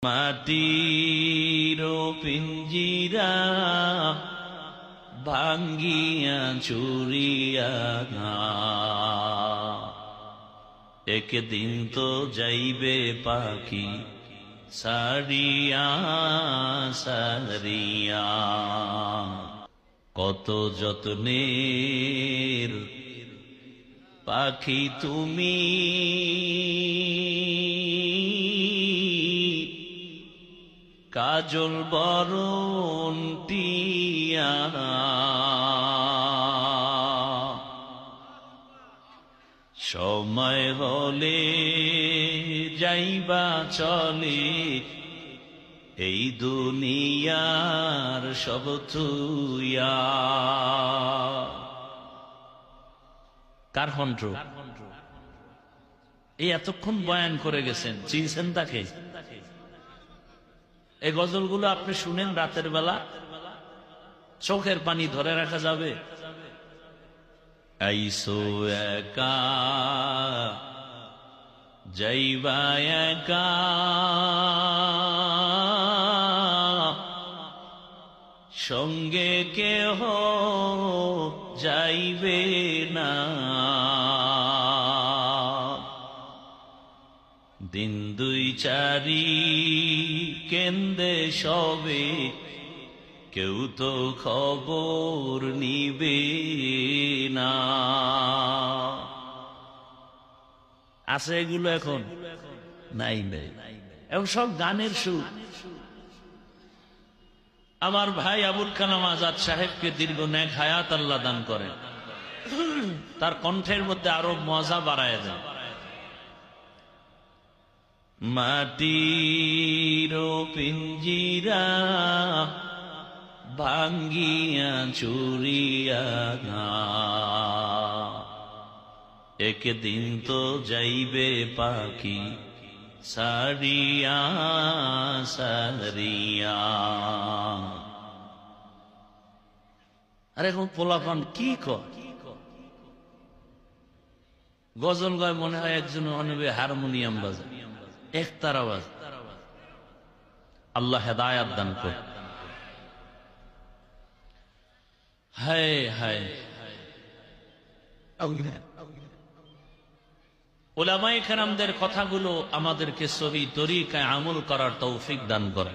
মাটির পিঞ্জিরা ভাঙ্গিয়া চুরিয়া একদিন তো যাইবে পাখি সারিয়া সারিয়া। কত যত্নের পাখি তুমি, কাজল বরণ টিয়া। সময় হলে যাইবা চলে এই দুনিয়ার সব থুইয়া। কার কণ্ঠ? এই এতক্ষণ বয়ান করে গেছেন, চিনছেন তাকে? এই গজলগুলো আপনি শুনেন রাতের বেলা, চোখের পানি ধরে রাখা যাবে। আইসো একা যাইবা একা, সঙ্গে কেহ যাইবে না। দিন দুই চারি কেন্দ্রে সবে, কেউ তো খবর নিবে না। আছে এগুলো এখন? নাই নাই, এখন সব গানের সুর। আমার ভাই আবুল কালাম আজাদ সাহেবকে দীর্ঘ নেক হায়াত আল্লাহ দান করেন, তার কণ্ঠের মধ্যে আরো মজা বাড়ায় দেন। মাটির পিঞ্জিরা ভাঙ্গিয়া চুরিয়া একদিন তো যাইবে পাখি সারিয়া সারিয়া। আর এখন পোলাপান কি কয়, গজল গায় মনে হয় একজন অনেবে হারমোনিয়াম বাজায়, একতার আওয়াজ। আল্লাহ হেদায়াত দান করে। হায় হায়, উলামায়ে কেরামদের কথাগুলো আমাদেরকে সহি তরিকায় আমল করার তৌফিক দান করে।